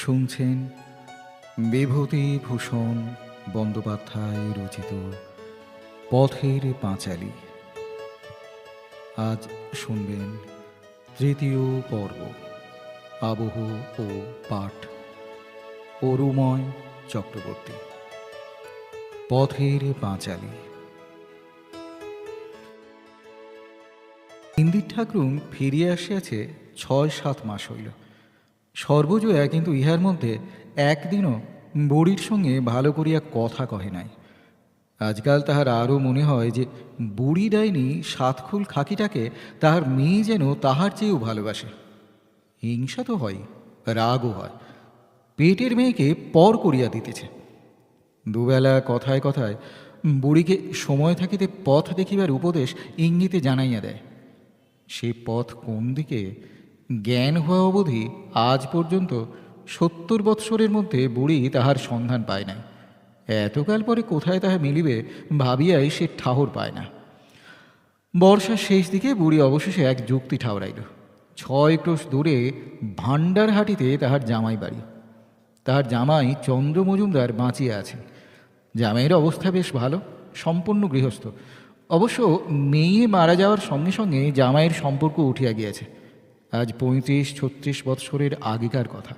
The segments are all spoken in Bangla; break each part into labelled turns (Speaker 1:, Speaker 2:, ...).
Speaker 1: শুনছেন বিভূতিভূষণ বন্দ্যোপাধ্যায় রচিত পথের পাঁচালী। আজ শুনবেন তৃতীয় পর্ব। আবহ ও পাঠ অরুময় চক্রবর্তী। পথের পাঁচালী। ইন্দির ঠাকরুন ফিরিয়া আসিয়াছে ৬-৭ মাস হইল। সর্বজয়া কিন্তু ইহার মধ্যে একদিনও বুড়ির সঙ্গে ভালো করিয়া কথা কহে নাই। আজকাল তাহার আরও মনে হয় যে বুড়ি ডাইনি সাতখুল খাকিটাকে তাহার মেয়ে যেন তাহার চেয়েও ভালোবাসে। হিংসা তো হয়, রাগও হয়। পেটের মেয়েকে পর করিয়া দিতেছে। দুবেলা কথায় কথায় বুড়িকে সময় থাকিতে পথ দেখিবার উপদেশ ইঙ্গিতে জানাইয়া দেয়। সে পথ কোন দিকে জ্ঞান হওয়া অবধি আজ পর্যন্ত ৭০ বৎসরের মধ্যে বুড়ি তাহার সন্ধান পায় নাই। এতকাল পরে কোথায় তাহা মিলিবে ভাবিয়াই সে ঠাহর পায় না। বর্ষার শেষ দিকে বুড়ি অবশেষে এক যুক্তি ঠাউরাইল। ৬ ক্রোশ দূরে ভাণ্ডারহাটিতে তাহার জামাই বাড়ি। তাহার জামাই চন্দ্র মজুমদার বাঁচিয়া আছেন। জামাইয়ের অবস্থা বেশ ভালো, সম্পূর্ণ গৃহস্থ। অবশ্য মেয়ে মারা যাওয়ার সঙ্গে সঙ্গে জামাইয়ের সম্পর্ক উঠিয়া গিয়াছে। আজ ৩৫-৩৬ বৎসরের আগেকার কথা।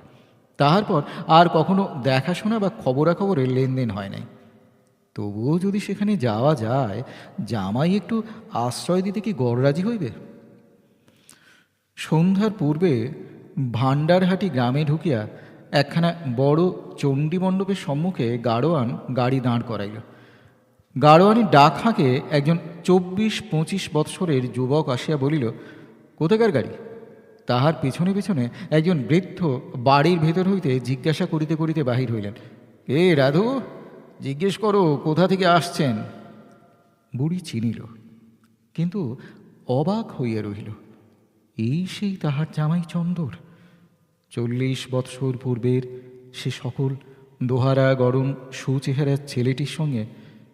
Speaker 1: তাহার পর আর কখনো দেখাশোনা বা খবরাখবরের লেনদেন হয় নাই। তবুও যদি সেখানে যাওয়া যায়, জামাই একটু আশ্রয় দিতে কি গড়রাজি হইবে? সন্ধ্যার পূর্বে ভাণ্ডারহাটি গ্রামে ঢুকিয়া একখানা বড় চণ্ডীমণ্ডপের সম্মুখে গাড়োয়ান গাড়ি দাঁড় করাইল। গাড়োয়ানের ডাক হাঁকে একজন ২৪-২৫ বৎসরের যুবক আসিয়া বলিল, কোথাকার গাড়ি? তাহার পেছনে পেছনে একজন বৃদ্ধ বাড়ির ভেতর হইতে জিজ্ঞাসা করিতে করিতে বাহির হইলেন, এ রাধু, জিজ্ঞেস করো কোথা থেকে আসছেন। বুড়ি চিনিল, কিন্তু অবাক হইয়া রহিল। এই সেই তাহার জামাই চন্দর। ৪০ বৎসর পূর্বের সে সকল দোহারা গরম সুচেহারার ছেলেটির সঙ্গে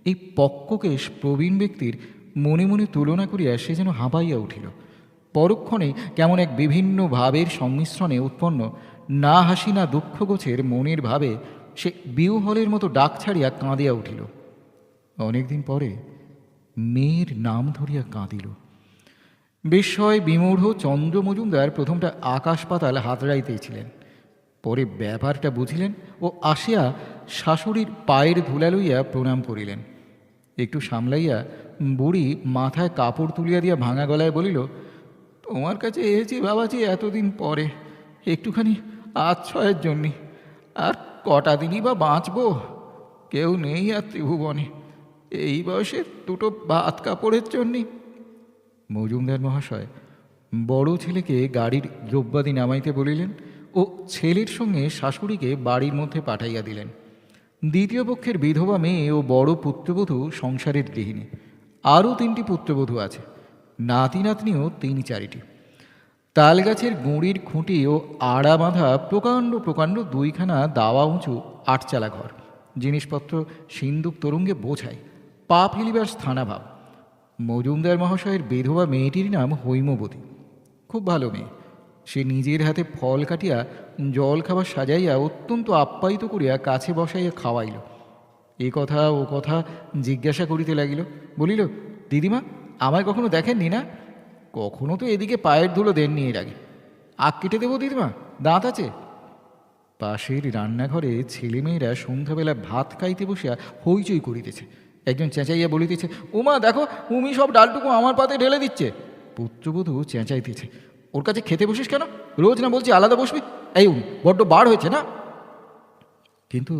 Speaker 1: এই পক্ককেশ প্রবীণ ব্যক্তির মনে মনে তুলনা করিয়া সে যেন হাঁপাইয়া উঠিল। পরক্ষণে কেমন এক বিভিন্ন ভাবের সংমিশ্রণে উৎপন্ন না হাসি না দুঃখগোছের মনের ভাবে সে বিউহলের মতো ডাক ছাড়িয়া কাঁদিয়া উঠিল। অনেকদিন পরে মেয়ের নাম ধরিয়া কাঁদিল। বিস্ময় বিমূঢ় চন্দ্র মজুমদার প্রথমটা আকাশ পাতাল হাতড়াইতেছিলেন। পরে ব্যাপারটা বুঝিলেন ও আসিয়া শাশুড়ির পায়ের ধুলা লইয়া প্রণাম করিলেন। একটু সামলাইয়া বুড়ি মাথায় কাপড় তুলিয়া দিয়া ভাঙা গলায় বলিল, তোমার কাছে এসেছি বাবাজি এতদিন পরে, একটুখানি আশ্রয়ের জন্যে। আর কটা দিনই বা বাঁচব, কেউ নেই আর ত্রিভুবনে। এই বয়সে দুটো ভাত কাপড়ের জন্যে। মজুমদার মহাশয় বড় ছেলেকে গাড়ির দ্রব্যাদি নামাইতে বলিলেন ও ছেলের সঙ্গে শাশুড়িকে বাড়ির মধ্যে পাঠাইয়া দিলেন। দ্বিতীয় পক্ষের বিধবা মেয়ে ও বড় পুত্রবধূ সংসারের গৃহিণী। আরও 3টি পুত্রবধূ আছে, নাতি নাতনিও 3-4টি। তালগাছের গুঁড়ির খুঁটি ও আড়া বাঁধা প্রকাণ্ড প্রকাণ্ড 2খানা দাওয়া উঁচু 8চালা ঘর। জিনিসপত্র সিন্দুক তরঙ্গে বোঝায়, পা ফেলিবার স্থানাভাব। মজুমদার মহাশয়ের বিধবা মেয়েটির নাম হৈমবতী। খুব ভালো মেয়ে। সে নিজের হাতে ফল কাটিয়া জল খাবার সাজাইয়া অত্যন্ত আপ্যায়িত করিয়া কাছে বসাইয়া খাওয়াইল। এ কথা ও কথা জিজ্ঞাসা করিতে লাগিল। বলিল, দিদিমা, আমায় কখনো দেখেননি না? কখনো তো এদিকে পায়ের ধুলো দেননি এর আগে। আগ কেটে দেবো দিদিমা, দাঁত আছে? পাশের রান্নাঘরে ছেলেমেয়েরা সন্ধ্যাবেলা ভাত খাইতে বসিয়া হইচই করিতেছে। একজন চেঁচাইয়া বলিতেছে, উমা দেখো, উমি সব ডালটুকু আমার পাতে ঢেলে দিচ্ছে। পুত্রবধূ চেঁচাইতেছে, ওর কাছে খেতে বসিস কেন? রোজ না বলছি আলাদা বসবি? এই বড্ড বার হয়েছে না? কিন্তু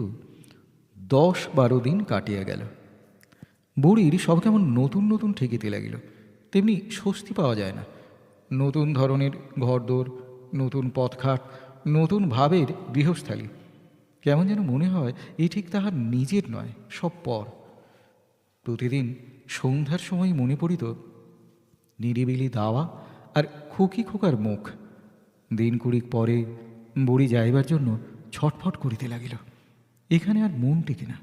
Speaker 1: 10-12 দিন কাটিয়া গেল। বুড়ির সব কেমন নতুন নতুন ঠেকিতে লাগিল। তেমনি স্বস্তি পাওয়া যায় না। নতুন ধরনের ঘরদোর, নতুন পথঘাট, নতুন ভাবের গৃহস্থালী। কেমন যেন মনে হয় এ ঠিক তাহার নিজের নয়, সব পর। প্রতিদিন সন্ধ্যার সময় মনে পড়িত নিরিবিলি দাওয়া আর খুকি খোকার মুখ। দিন কুড়িক পরে বুড়ি যাইবার জন্য ছটফট করিতে লাগিল। এখানে আর মন টিকে না।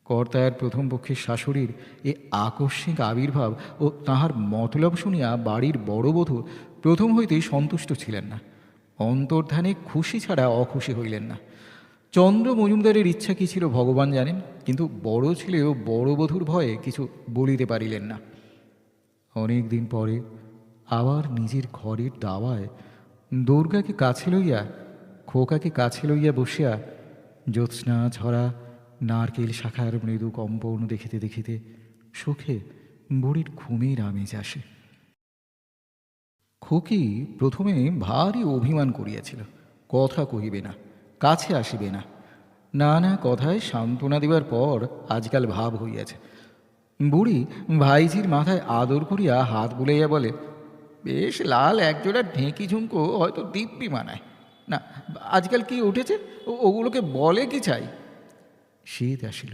Speaker 1: কর্তার প্রথম পক্ষের শাশুড়ির এ আকস্মিক আবির্ভাব ও তাহার মতলব শুনিয়া বাড়ির বড় বধূ প্রথম হইতেই সন্তুষ্ট ছিলেন না। অন্তর্ধানে খুশি ছাড়া অখুশি হইলেন না। চন্দ্র মজুমদারের ইচ্ছা কী ছিল ভগবান জানেন, কিন্তু বড় ছেলেও বড় বধূর ভয়ে কিছু বলিতে পারিলেন না। অনেক দিন পরে আবার নিজের ঘরের দাওয়ায় দুর্গাকে কাছে লইয়া, খোকাকে কাছে লইয়া বসিয়া জ্যোৎস্না ঝরা নারকেল শাখার মৃদু কম্পন দেখিতে দেখিতে সুখে বুড়ির ঘুমের আমেজ আসে। খুকি প্রথমে ভারী অভিমান করিয়াছিল, কথা কহিবে না, কাছে আসিবে না। নানা কথায় সান্ত্বনা দিবার পর আজকাল ভাব হইয়াছে। বুড়ি ভাইঝির মাথায় আদর করিয়া হাত বুলাইয়া বলে, বেশ লাল একজোড়া ঢেঁকি ঝুমকো হয়তো দিব্যি মানায় না। আজকাল কি উঠেছে, ওগুলোকে বলে কি চাই? শীত আসিল।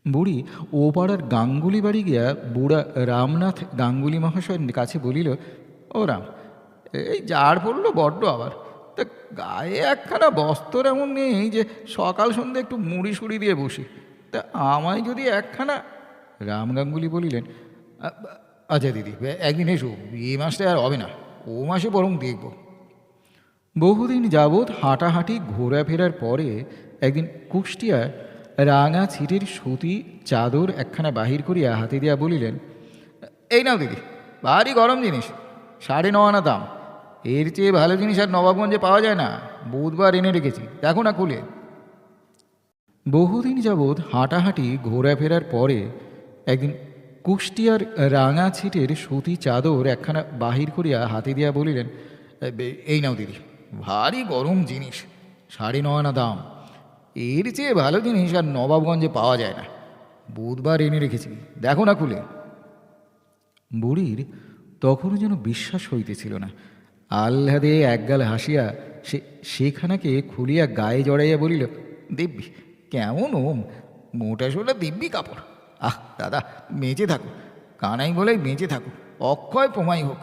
Speaker 1: বুড়ি ও পাড়ার গাঙ্গুলি বাড়ি গিয়া বুড়া রামনাথ গাঙ্গুলি মহাশয়ের কাছে বলিল, ও রাম, এই জাড় পড়লো বড্ড আবার, তা গায়ে একখানা বস্ত্র এমন নেই যে সকাল সন্ধ্যে একটু মুড়ি সুড়ি দিয়ে বসি, তা আমায় যদি একখানা। রাম গাঙ্গুলি বলিলেন, আচ্ছা দিদি, একদিন এসো, এ মাসটা আর হবে না, ও মাসে বরং দেখব। বহুদিন যাবৎ হাঁটাহাঁটি ঘোরাফেরার পরে একদিন কুষ্টিয়া রাঙা ছিটের সুতি চাদর একখানা বাহির করিয়া হাতে দিয়া বলিলেন, এই নাও দিদি, ভারী গরম জিনিস, 9.5 আনা দাম, এর চেয়ে ভালো জিনিস আর নবাবগঞ্জে পাওয়া যায় না, বুধবার এনে রেখেছি, দেখো না খুলে। বহুদিন যাবৎ হাঁটাহাঁটি ঘোরাফেরার পরে একদিন কুষ্টিয়ার রাঙা ছিটের সুতি চাদর একখানা বাহির করিয়া হাতে দিয়া বলিলেন, এই নাও দিদি, ভারী গরম জিনিস, 9.5 আনা দাম, এর চেয়ে ভালো জিনিস আর নবাবগঞ্জে পাওয়া যায় না, বুধবার এনে রেখেছি, দেখো না খুলে। বুড়ির তখনও যেন বিশ্বাস হইতেছিল না। আহ্লাদে একগাল হাসিয়া সেখানাকে খুলিয়া গায়ে জড়াইয়া বলিল, দিব্যি, কেমন ওম, মোটা সোটা দিব্যি কাপড়, আহ দাদা বেঁচে থাকো, কানাই বলে বেঁচে থাকো, অক্ষয় প্রমাই হোক,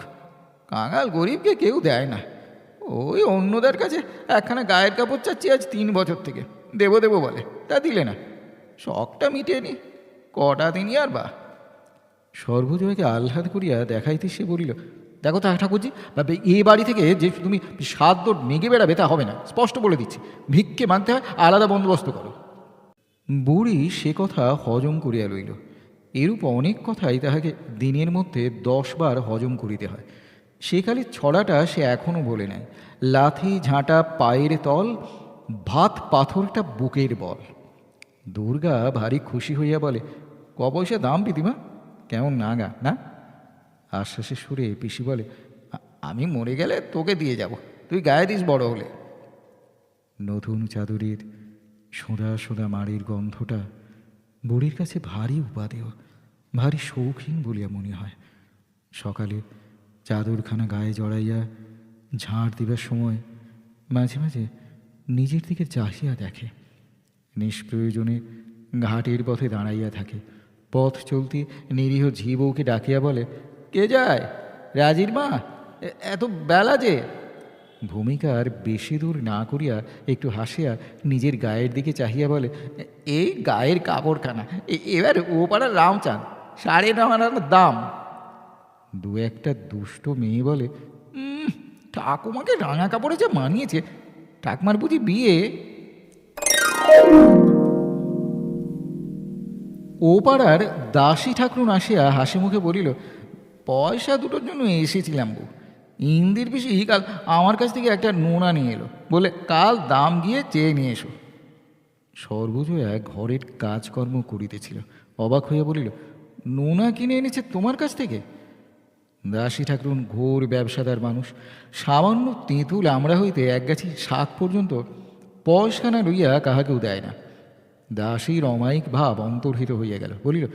Speaker 1: কাঙাল গরিবকে কেউ দেয় না, ওই অন্যদের কাছে একখানা গায়ের কাপড় চাচ্ছি আজ 3 বছর থেকে, দেবো দেবো বলে, তা দিলে না, শখটা মিটিয়ে নি, কটা দিনই আর বা। সর্বজয়কে আহ্লাদ করিয়া দেখাইতে সে বলিল, দেখো তা ঠাকুরজি, এ বাড়ি থেকে যে তুমি 7 দৌড় মেঘে বেড়াবে তা হবে না, স্পষ্ট বলে দিচ্ছি, ভিক্ষে মানতে হয়, আলাদা বন্দোবস্ত করো। বুড়ি সে কথা হজম করিয়া লইল। এরূপ অনেক কথাই তাহাকে দিনের মধ্যে 10 বার হজম করিতে হয়। সেকালের ছড়াটা সে এখনও বলে নাই, লাথি ঝাঁটা পায়ের তল, ভাত পাথরটা বুকের বল। দুর্গা ভারী খুশি হইয়া বলে, ক পয়সা দাম প্রীতিমা, কেমন নাগা না? আশ্বাসের সুরে পিসি বলে, আমি মরে গেলে তোকে দিয়ে যাব, তুই গায়ে দিস বড় হলে। নতুন চাদরের সোঁদা সোঁদা মাড়ির গন্ধটা বুড়ির কাছে ভারী উপাদেয়, ভারী শৌখিন বলিয়া মনে হয়। সকালে চাদরখানা গায়ে জড়াইয়া ঝাড় দিবার সময় মাঝে মাঝে নিজের দিকে চাহিয়া দেখে। নিষ্প্রয়োজনে ঘাটের পথে দাঁড়াইয়া থাকে। পথ চলতি নিরীহ ঝি বউকে ডাকিয়া বলে, কে যায়, রাজির মা, এত বেলা যে। ভূমিকার বেশি দূর না করিয়া একটু হাসিয়া নিজের গায়ের দিকে চাহিয়া বলে, এই গায়ের কাপড়খানা এবার ও পাড়ার রামচাঁদ, 9.5 আনার দাম। 2-একটা দুষ্ট মেয়ে বলে, ঠাকুমাকে রাঙা কাপড়ে যা মানিয়েছে, ঠাকুমার বুঝি বিয়ে। ও পাড়ার দাসী ঠাকুরুন আসিয়া হাসি মুখে বলিল, পয়সা দুটোর জন্য এসেছিলাম বউ, ইন্দির পিসি কাল আমার কাছ থেকে একটা নোনা নিয়ে এলো, বলে কাল দাম গিয়ে চেয়ে নিয়ে এসো। সর্বজয়া ঘরের কাজকর্ম করিতেছিল, অবাক হইয়া বলিল, নোনা কিনে এনেছে তোমার কাছ থেকে? দাসী ঠাকুরুন ঘোর ব্যবসাদার মানুষ, সামান্য তেঁতুল আমরা হইতে একগাছি শাক পর্যন্ত পয়সাখানা লইয়া কাহাকেও দেয় না। দাসীর অমায়িক ভাব অন্তর্হিত হইয়া গেল। বলিল,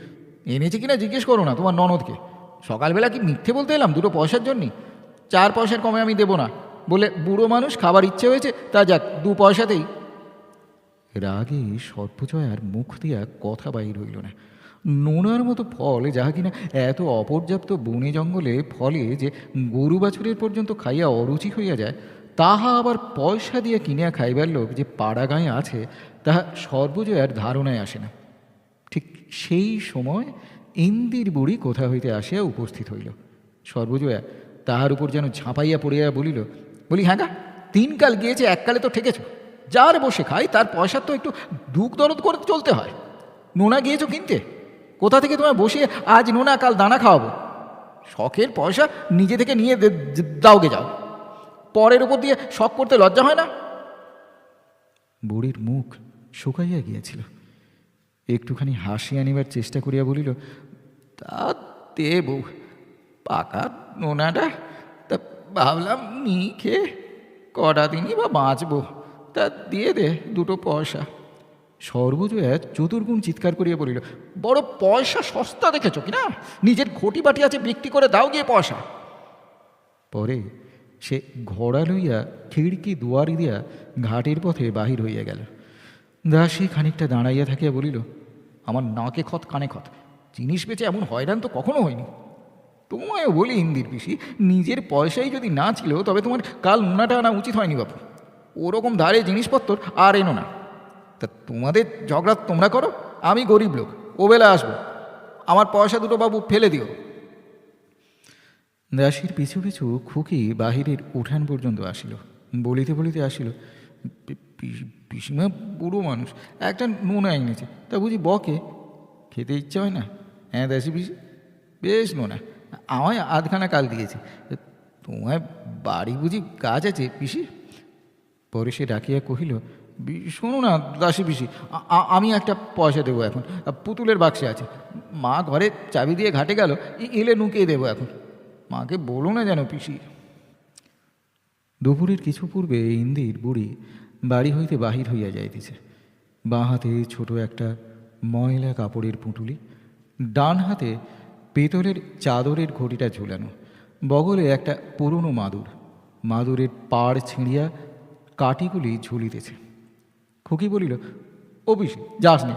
Speaker 1: এনেছে কিনা জিজ্ঞেস করো না তোমার ননদকে, সকালবেলা কি মিথ্যে বলতে এলাম 2 পয়সার জন্যে? 4 পয়সার কমে আমি দেব না বলে বুড়ো মানুষ, খাবার ইচ্ছে হয়েছে, তা যাক 2 পয়সাতেই। রাগে সর্বজয়ার মুখ দিয়া কথা বাহির হইল না। নোনার মতো ফল, যাহা কিনা এত অপর্যাপ্ত বনে জঙ্গলে ফলে যে গরু বাছুরের পর্যন্ত খাইয়া অরুচি হইয়া যায়, তাহা আবার পয়সা দিয়া কিনিয়া খাইবার লোক যে পাড়া গাঁয়ে আছে, তাহা সর্বজয়ার ধারণায় আসে না। ঠিক সেই সময় ইন্দির বুড়ি কোথা হইতে আসিয়া উপস্থিত হইল। সর্বজয়া তাহার উপর যেন ঝাঁপাইয়া পড়িয়া বলি, হ্যাঁ গা, তিন কাল গিয়েছে, এককালে তো ঠেকেছ। যার বসে খাই তার পয়সা তো একটু দুঃখ দরদ করে চলতে হয়। নোনা গিয়েছো কিনতে, কোথা থেকে তোমায় বসিয়ে আজ নোনা কাল দানা খাওয়াবো? শখের পয়সা নিজে থেকে নিয়ে দাওগে যাও, পরের উপর দিয়ে শখ করতে লজ্জা হয় না? বুড়ির মুখ শুকাইয়া গিয়েছিল। একটুখানি হাসি আনিবার চেষ্টা করিয়া বলিল, তা দে বউ, পাকা নোনাটা তা ভাবলাম নি খেয়ে কটা দিনই বা বাঁচবো, তা দিয়ে দে দুটো পয়সা। সর্বজয়া চতুর্গুণ চিৎকার করিয়া বলিল, বড় পয়সা সস্তা দেখেছ কিনা? নিজের ঘটি বাটি আছে, বিক্রি করে দাও গিয়ে পয়সা। পরে সে ঘোড়া লইয়া খিড়কি দুয়ারি দিয়া ঘাটের পথে বাহির হইয়া গেল। দাসী খানিকটা দাঁড়াইয়া থাকিয়া বলিল, আমার নাকে খত কানে খত, জিনিস বেচে এমন হয়রান তো কখনো হয়নি। তোমায়ও বলি ইন্দির পিসি, নিজের পয়সাই যদি না ছিল তবে তোমার কাল নোনাটা আনা উচিত হয়নি বাপু। ওরকম ধারে জিনিসপত্র আর এনো না। তা তোমাদের ঝগড়া তোমরা করো, আমি গরিব লোক, ও বেলা আসবো, আমার পয়সা দুটো বাবু ফেলে দিও। দাসীর পিছু পিছু খুকি বাহিরের উঠান পর্যন্ত আসিল। বলিতে বলিতে আসিল, পিসিমা বুড়ো মানুষ, একটা নোনা এনেছে, তা বুঝি বকে, খেতে ইচ্ছা হয় না? হ্যাঁ দাসী পিসি, বেশ নোনা, আমায় আধখানা কাল দিয়েছে। তোমায় বাড়ি বুঝি কাজ আছে পিসি? পরে সে ডাকিয়া কহিল, শোনো না দাসী পিসি, আমি একটা পয়সা দেবো এখন, পুতুলের বাক্সে আছে, মা ঘরে চাবি দিয়ে ঘাটে গেল, এলে নুকিয়ে দেবো এখন, মাকে বলো না যেন পিসি। দুপুরের কিছু পূর্বে ইন্দির বুড়ি বাড়ি হইতে বাহির হইয়া যাইতেছে। বাঁ হাতে ছোট একটা ময়লা কাপড়ের পুঁটুলি, ডান হাতে পেতলের চাদরের ঘটিটা ঝুলানো, বগলে একটা পুরনো মাদুর, মাদুরের পাড় ছিঁড়িয়া কাঠিগুলি ঝুলিতেছে। খুকি বলিল, ও পিসি যাস নে,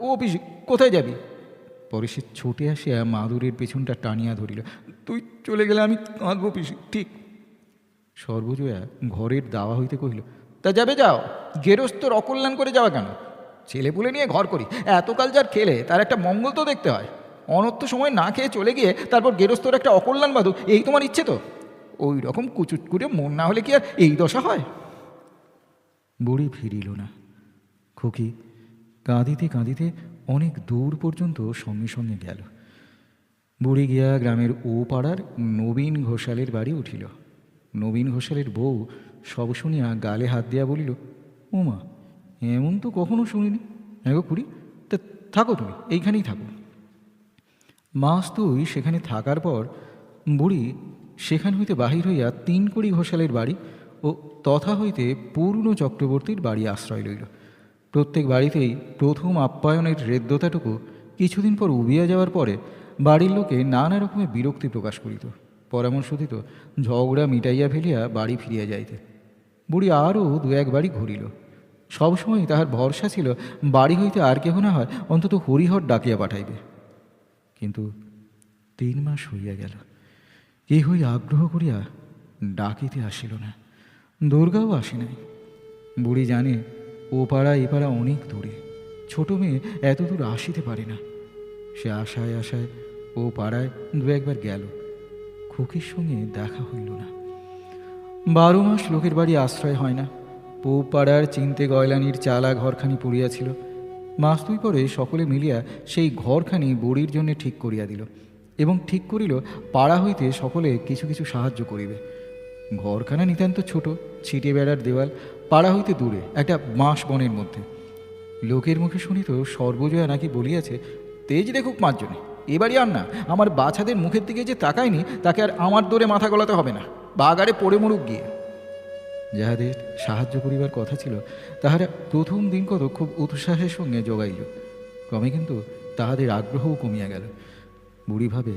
Speaker 1: ও পিসি কোথায় যাবি? পরে সে ছুটে আসিয়া মাদুরের পেছনটা টানিয়া ধরিল, তুই চলে গেলে আমি কাঁদবো পিসি, ঠিক। সর্বজয়া ঘরের দাওয়া হইতে কহিল, তা যাবে যাও, গেরস্তর অকল্যাণ করে যাওয়া কেন? ছেলেপুলে নিয়ে ঘর করি, এতকাল যার খেলে তার একটা মঙ্গল তো দেখতে হয়। অনর্থ সময় না খেয়ে চলে গিয়ে তারপর গেরস্তর একটা অকল্যাণ বাঁধু, এই তোমার ইচ্ছে তো? ওই রকম কুচুট করে মন না হলে কি আর এই দশা হয়? বুড়ি ফিরিল না। খুকি কাঁদিতে কাঁদিতে অনেক দূর পর্যন্ত সঙ্গে সঙ্গে গেল। বুড়ি গিয়া গ্রামের ও পাড়ার নবীন ঘোষালের বাড়ি উঠিল। নবীন ঘোষালের বউ সব শুনিয়া গালে হাত দিয়া বলিল, ও মা, এমন তো কখনো শুনিনি। হ্যাঁ গো খুড়ি, তা থাকো তুমি, এইখানেই থাকো। মাস দুই সেখানে থাকার পর বুড়ি সেখান হইতে বাহির হইয়া 3 কড়ি ঘোষালের বাড়ি ও তথা হইতে পূর্ণ চক্রবর্তীর বাড়ি আশ্রয় লইল। প্রত্যেক বাড়িতেই প্রথম আপ্যায়নের হৃদ্যতাটুকু কিছুদিন পর উবিয়া যাওয়ার পরে বাড়ির লোকে নানা রকমের বিরক্তি প্রকাশ করিত, পরামর্শ দিত ঝগড়া মিটাইয়া ফেলিয়া বাড়ি ফিরিয়া যাইতে। বুড়ি আরও 2-1 বাড়ি ঘুরিল। সবসময় তাহার ভরসা ছিল বাড়ি হইতে আর কেহ না হয় অন্তত হরিহর ডাকিয়া পাঠাইবে। কিন্তু 3 মাস হইয়া গেল, কেহই আগ্রহ করিয়া ডাকিতে আসিল না, দুর্গাও আসে নাই। বুড়ি জানে ও পাড়া এ পাড়া অনেক দূরে, ছোট মেয়ে এত দূর আসিতে পারে না। সে আশায় আশায় ও পাড়ায় 2-1 বার গেল, খুকির সঙ্গে দেখা হইল না। 12 মাস লোকের বাড়ি আশ্রয় হয় না। পূব পাড়ার চিনতে গয়লানির চালা ঘরখানি পড়িয়াছিল। মাস 2 পরে সকলে মিলিয়া সেই ঘরখানি বুড়ির জন্য ঠিক করিয়া দিল এবং ঠিক করিল পাড়া হইতে সকলে কিছু কিছু সাহায্য করিবে। ঘরখানা নিতান্ত ছোট, ছিটে বেড়ার দেওয়াল, পাড়া হইতে দূরে একটা বাঁশ বনের মধ্যে। লোকের মুখে শুনিত সর্বজয়া নাকি বলিয়াছে, তেজ দেখুক 5 জনে, এবারই আর না, আমার বাছাদের মুখের দিকে যে তাকায়নি তাকে আর আমার দৌড়ে মাথা গলাতে হবে না, বাগারে পড়ে মরুক গিয়ে। যাহাদের সাহায্য করিবার কথা ছিল তাহারা প্রথম দিন কত খুব উৎসাহের সঙ্গে যোগাইল, ক্রমে কিন্তু তাহাদের আগ্রহও কমিয়া গেল। বুড়ি ভাবে,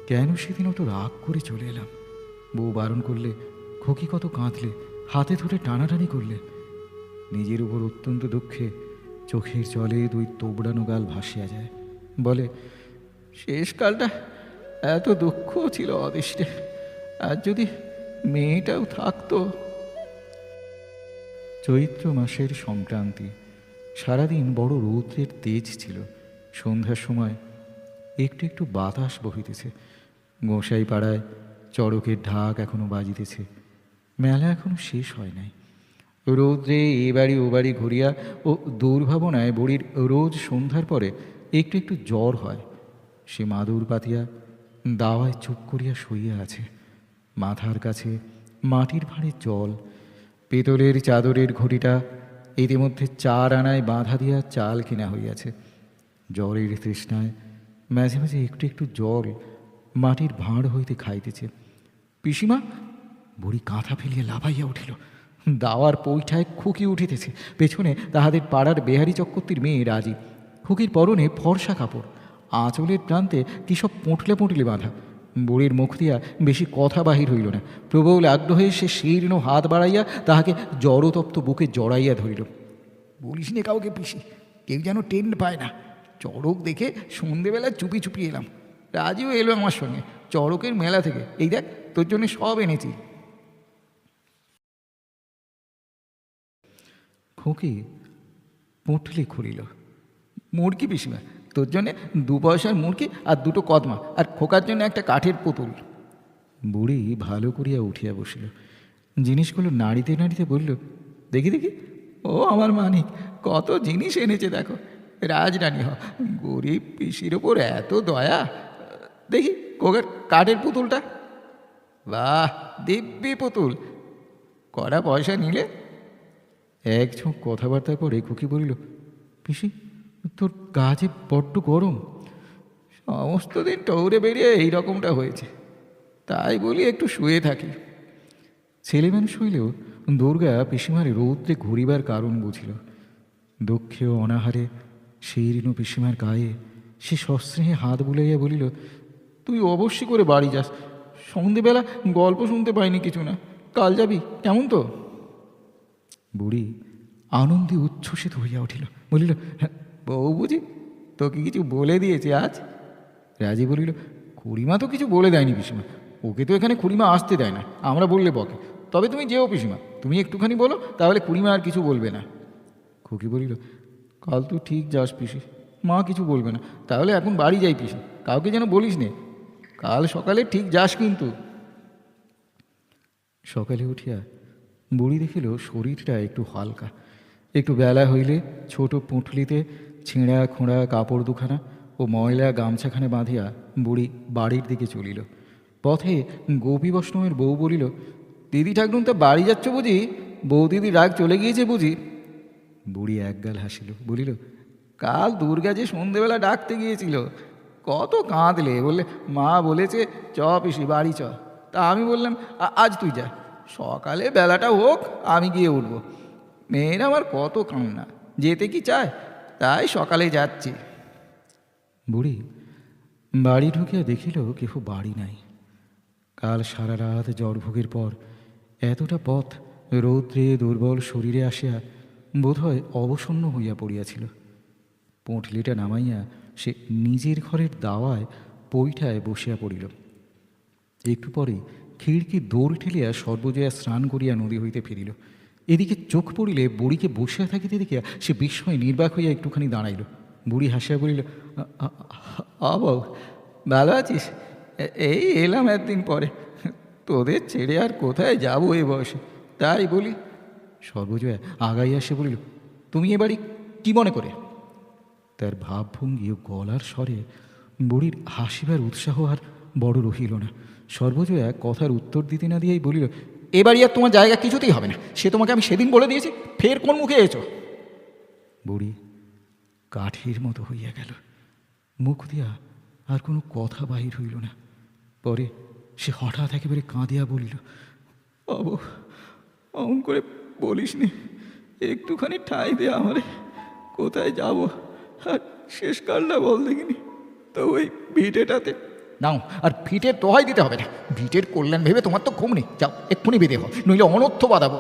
Speaker 1: কেন সেদিন অত রাগ করে চলে এলাম? বউ বারণ করলে, খুকি কত কাঁদলে, হাতে ধরে টানাটানি করলে। নিজের উপর অত্যন্ত দুঃখে চোখের জলে 2 তোবড়ানো গাল ভাসিয়া যায়। বলে, শেষকালটা এত দুঃখ ছিল অদৃষ্টে, আর যদি মেয়েটাও থাকতো। চৈত্র মাসের সংক্রান্তি, সারাদিন বড় রৌদ্রের তেজ ছিল। সন্ধ্যার সময় একটু একটু বাতাস বহিতেছে। গোসাই পাড়ায় চড়কের ঢাক এখনো বাজিতেছে। মেলা এখনো শেষ হয় নাই। রৌদ্রে এ বাড়ি ও বাড়ি ঘুরিয়া ও দুর্ভাবনায় বুড়ির রোজ সন্ধ্যার পরে একটু একটু জ্বর হয়। সে মাদুর পাতিয়া দাওয়ায় চুপ করিয়া শুইয়া আছে। মাথার কাছে মাটির ভাঁড়ের জল, পেতলের চাদরের ঘটিটা ইতিমধ্যে 4 আনায় বাঁধা দিয়া চাল কিনা হইয়াছে। জ্বরের তৃষ্ণায় মাঝে মাঝে একটু একটু জল মাটির ভাঁড় হইতে খাইতেছে। পিসিমা! বুড়ি কাঁথা ফেলিয়া লাফাইয়া উঠিল। দাওয়ার পৈঠায় খুকি উঠিতেছে। পেছনে তাহাদের পাড়ার বেহারি চক্রবর্তীর মেয়ে রাজি। খুকির পরনে ফর্সা কাপড়, আঁচলের প্রান্তে কী সব পুঁটলে পুঁটলে বাঁধা। বুড়ির মুখ দিয়া বেশি কথা বাহির হইল না। প্রবল আগ্রহে সে শীর্ণ হাত বাড়াইয়া তাহাকে জড়তপ্ত বুকে জড়াইয়া ধরিল। বলিস নে কাউকে পিসি, কেউ যেন টেন্ট পায় না। চড়ক দেখে সন্ধেবেলা চুপি চুপি এলাম। রাজিও এলো আমার সঙ্গে চড়কের মেলা থেকে। এই দেখ, তোর জন্য সব এনেছি। খুকি পুঁটলি খুলিল। মুরগি পিসিমা, তোর জন্যে 2 পয়সার মুরগি আর 2টো কদমা, আর খোকার জন্য একটা কাঠের পুতুল। বুড়ি ভালো করিয়া উঠিয়া বসিল। জিনিসগুলো নাড়িতে নাড়িতে বলল, দেখি দেখি, ও আমার মানিক, কত জিনিস এনেছে দেখো। রাজরানী হ, গরিব পিসির ওপর এত দয়া। দেখি খোকার কাঠের পুতুলটা। বাহ, দিব্যি পুতুল। কটা পয়সা নিলে? এক ঝোঁক কথাবার্তার পরে খুকি বলিল, পিসি, তোর গা যে বড্ড গরম। সমস্ত দিন টৌরে বেরিয়ে এই রকমটা হয়েছে, তাই বলি একটু শুয়ে থাকি। ছেলে মানুষ হইলেও দুর্গা পিসিমার রৌদ্রে ঘুরিবার কারণ বুঝিল। দক্ষেও অনাহারে শীর্ণ পিসিমার গায়ে সে সস্নেহে হাত বুলাইয়া বলিল, তুই অবশ্যই করে বাড়ি যাস। সন্ধেবেলা গল্প শুনতে পাইনি কিছু না। কাল যাবি কেমন তো? বুড়ি আনন্দে উচ্ছ্বসিত হইয়া উঠিল। বলিল, বউ বুঝি তোকে কিছু বলে দিয়েছে আজ? রাজি বলিল, খুড়িমা তো কিছু বলে দেয়নি পিসিমা। ওকে তো এখানে খুড়িমা আসতে দেয় না, আমরা বললে বকে। তবে তুমি যেও পিসিমা, তুমি একটুখানি বলো, তাহলে খুড়িমা আর কিছু বলবে না। খুকি বলিল, কাল তুই ঠিক যাস পিসি, মা কিছু বলবে না। তাহলে এখন বাড়ি যাই পিসি, কাউকে যেন বলিস নে। কাল সকালে ঠিক যাস কিন্তু। সকালে উঠিয়া বুড়ি দেখিল শরীরটা একটু হালকা। একটু বেলা হইলে ছোট পুঁটলিতে ছেঁড়া খোঁড়া কাপড় দুখানা ও ময়লা গামছাখানে বাঁধিয়া বুড়ি বাড়ির দিকে চলিল। পথে গোপী বৈষ্ণবের বউ বলিল, দিদি ঠাকুরুন তা বাড়ি যাচ্ছ বুঝি? বউ দিদি রাগ চলে গিয়েছে বুঝি? বুড়ি একগাল হাসিল, বলিল, কাল দুর্গা যে সন্ধেবেলা ডাকতে গিয়েছিল, কত কাঁদলে। বললে মা বলেছে চ পিসি বাড়ি চ। তা আমি বললাম আজ তুই যা, সকালে বেলাটা হোক আমি গিয়ে উঠব। মেয়ের আমার কত কান্না, যেতে কি চায়, তাই সকালে যাচ্ছি। বুড়ি বাড়ি ঢুকিয়া দেখিল কেহ বাড়ি নাই। কাল সারা রাত জ্বরভোগের পর এতটা পথ রৌদ্রে দুর্বল শরীরে আসিয়া বোধহয় অবসন্ন হইয়া পড়িয়াছিল। পুঁটলিটা নামাইয়া সে নিজের ঘরের দাওয়ায় পৈঠায় বসিয়া পড়িল। একটু পরেই খিড়কি দৌড় ঠেলিয়া সর্বজয়া স্নান করিয়া নদী হইতে ফিরিল। এদিকে চোখ পড়িলে বুড়িকে বসিয়া থাকিতে দেখিয়া সে বিস্ময় নির্বাক হইয়া একটুখানি দাঁড়াইল। বুড়ি হাসিয়া বলিল, বউ ভালো আছিস? এই এলাম একদিন পরে, তোদের ছেড়ে আর কোথায় যাবো এ বয়সে, তাই বলি। সর্বজয়া আগাইয়া এসে বলিল, তুমি এ বাড়ি কী মনে করে? তার ভাবভঙ্গি ও গলার স্বরে বুড়ির হাসিবার উৎসাহ আর বড় রহিল না। সর্বজয়া কথার উত্তর দিতে না দিয়েই বলিল, এ বাড়ি আর তোমার জায়গা কিছুতেই হবে না, সে তোমাকে আমি সেদিন বলে দিয়েছি, ফের কোন মুখে এসো? বুড়ি কাঠির মতো হইয়া গেল। মুখ দিয়া আর কোনো কথা বাহির হইল না। পরে সে হঠাৎ একেবারে কাঁদিয়া বলিল, অমন করে বলিস নি, একটুখানি ঠাঁই দে আমারে, কোথায় যাব আর শেষকালটা বল দেখিনি। তো ওই ভিটেটাতে নাও, আর ভিটের দোহাই দিতে হবে না, ভিটের কল্যাণ ভেবে তোমার তো ঘুম নেই, যাও এক্ষুনি বেঁধে হও, নইলে অনর্থ বাঁধাবো।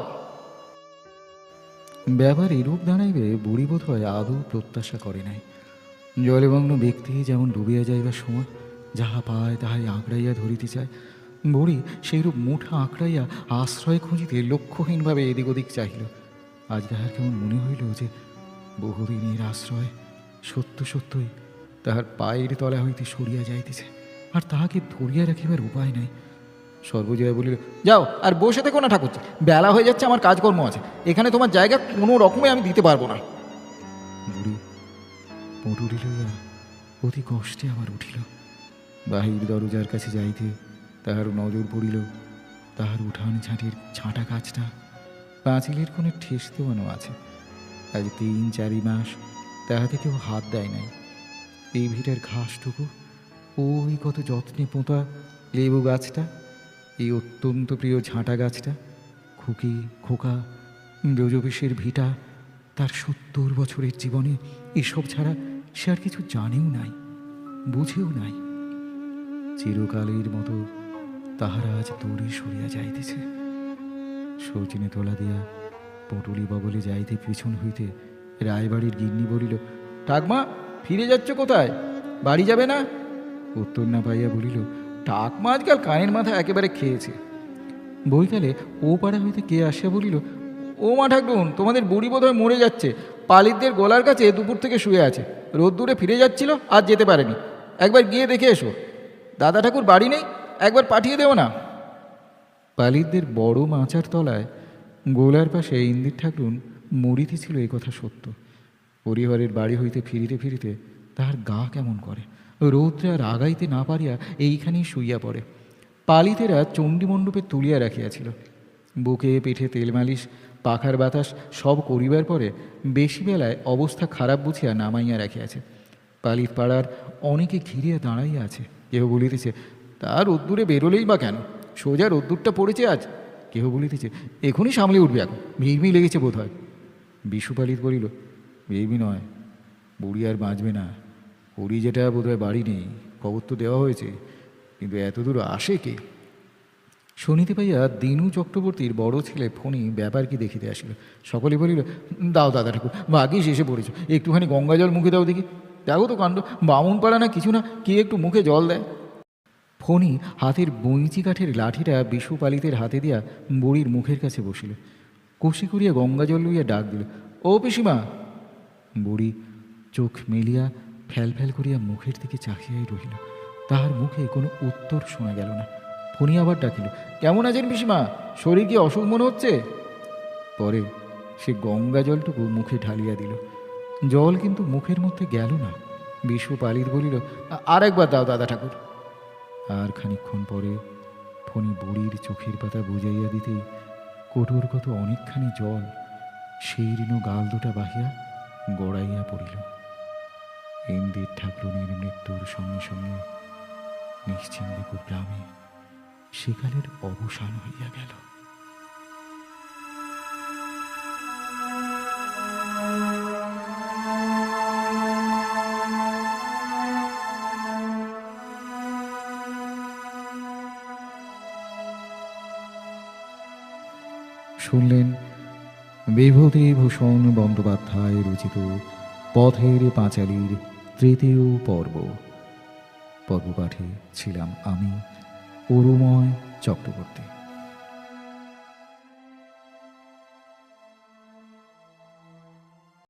Speaker 1: ব্যাপার এরূপ দাঁড়াইবে বুড়ি বোধ হয় আদৌ প্রত্যাশা করে নাই। জলমগ্ন ব্যক্তি যেমন ডুবিয়া যাইবার সময় যাহা পায় তাহাই আঁকড়াইয়া ধরিতে চায়, বুড়ি সেইরূপ মুঠা আঁকড়াইয়া আশ্রয় খুঁজিতে লক্ষ্যহীনভাবে এদিক ওদিক চাহিল। আজ তাহার কেমন মনে হইল যে বহুদিনের আশ্রয় সত্য সত্যই তাহার পায়ের তলা হইতে সরিয়া যাইতেছে, আর তাহাকে ধরিয়া রাখিবার উপায় নাই। সর্বজয়া বলিল, যাও আর বসে থেকো না ঠাকুরজি, বেলা হয়ে যাচ্ছে, আমার কাজকর্ম আছে, এখানে তোমার জায়গা কোনো রকমে আমি দিতে পারবো না। বুড়ি পটুলি লইয়া অতি কষ্টে আবার উঠিল। বাহির দরজার কাছে যাইতে তাহার নজর পড়িল তাহার উঠান ঝাঁটির ছাঁটা কাজটা পাঁচিলের কোণে ঠেস দেওয়ানো আছে। আজ 3-4 মাস তাহাতে কেউ হাত দেয় নাই। এই ভিটার ঘাসটুকু, ওই কত যত্নে পোঁতা লেবু গাছটা, এই অত্যন্ত প্রিয় ঝাঁটা গাছটা, খুকি খোকা ব্রজবেশের ভিটা, তার 70 বছরের জীবনে এসব ছাড়া সে আর কিছু জানেও নাই, বুঝেও নাই। চিরকালের মতো তাহারা আজ দূরে সরিয়া যাইতেছে। শচীনে তোলা দিয়া পটুলি বগলে যাইতে পিছন হইতে রায়বাড়ির গিন্নি বলিল, ঠাকমা ফিরে যাচ্ছ কোথায়, বাড়ি যাবে না? উত্তর না পাইয়া বলিল, ঠাকমা আজকাল কানের মাথা একেবারে খেয়েছে। বইকালে ও পাড়া হইতে কে আসিয়া বলিল, ও মা ঠাকুরুন, তোমাদের বুড়ি বোধহয় মরে যাচ্ছে, পালিতদের গলার কাছে দুপুর থেকে শুয়ে আছে, রোদ্দুরে ফিরে যাচ্ছিল, আজ যেতে পারেনি, একবার গিয়ে দেখে এসো। দাদা ঠাকুর বাড়ি নেই, একবার পাঠিয়ে দেও না। পালিতদের বড় মাচার তলায় গোলার পাশে ইন্দির ঠাকুরুন মরিতেছিল, এ কথা সত্য। পরিবারের বাড়ি হইতে ফিরিতে ফিরিতে তাহার গা কেমন করে, রৌদ্রে আর আগাইতে না পারিয়া এইখানেই শুইয়া পড়ে। পালিতেরা চণ্ডীমণ্ডপে তুলিয়া রাখিয়াছিল। বুকে পিঠে তেল মালিশ, পাখার বাতাস সব করিবার পরে বেশি বেলায় অবস্থা খারাপ বুঝিয়া নামাইয়া রাখিয়াছে। পালিত পাড়ার অনেকে ঘিরিয়া দাঁড়াইয়া আছে। কেহ বলিতেছে, তার রোদ্দুরে বেরোলেই বা কেন, সোজা রোদ্দুরটা পড়েছে আজ। কেহ বলিতেছে, এখনই সামলে উঠবে, এখন ভিড়মি লেগেছে বোধ হয়। বিশুপালিত বলিল, ভিড়মি নয়, বুড়ি আর বাঁচবে না, হরি যেটা বোধ হয় বাড়ি নেই, খবর তো দেওয়া হয়েছে, কিন্তু এত দূর আসে কে? শুনিতে পাইয়া দিনু চক্রবর্তীর বড় ছেলে ফণি ব্যাপার কি দেখিতে আসিল। সকলে বলিল, দাও দাদা ঠাকুর, ভাগ্যিস এসে পড়েছ, একটুখানি গঙ্গা জল মুখে দাও দেখি। দেখো তো কাণ্ড, বামুন পাড়া না কিছু না, কে একটু মুখে জল দেয়। ফণি হাতের বইঁচি কাঠের লাঠিটা বিশুপালিতের হাতে দিয়া বুড়ির মুখের কাছে বসিল। কষি করিয়া গঙ্গা জল লইয়া ডাক দিল, ও পিসিমা। বুড়ি চোখ মেলিয়া ফ্যাল ফ্যাল করিয়া মুখের দিকে চাহিয়াই রহিল। তাহার মুখে কোনো উত্তর শোনা গেল না। ফণি আবার ডাকিল, কেমন আছেন পিসিমা, শরীর কি অসুখ মনে হচ্ছে? পরে সে গঙ্গা জলটুকু মুখে ঢালিয়া দিল। জল কিন্তু মুখের মধ্যে গেল না। বিশুপালিত বলিল, আর একবার দাও দাদা ঠাকুর। আর খানিক্ষণ পরে ফণি বুড়ির চোখের পাতা বুঝাইয়া দিতেই কোটর কত অনেকখানি জল শীর্ণ গাল দুটা বাহিয়া গড়াইয়া পড়িল। ইন্দির ঠাকুরনের মৃত্যুর সঙ্গে সঙ্গে নিশ্চিন্দিপুর গ্রামে সেকালের অবসান হইয়া গেল। শুনলেন বিভূতিভূষণ বন্দ্যোপাধ্যায় রচিত পথের পাঁচালীর 3য় পর্ব। পর্ব পাঠে ছিলাম আমি অরুময় চক্রবর্তী।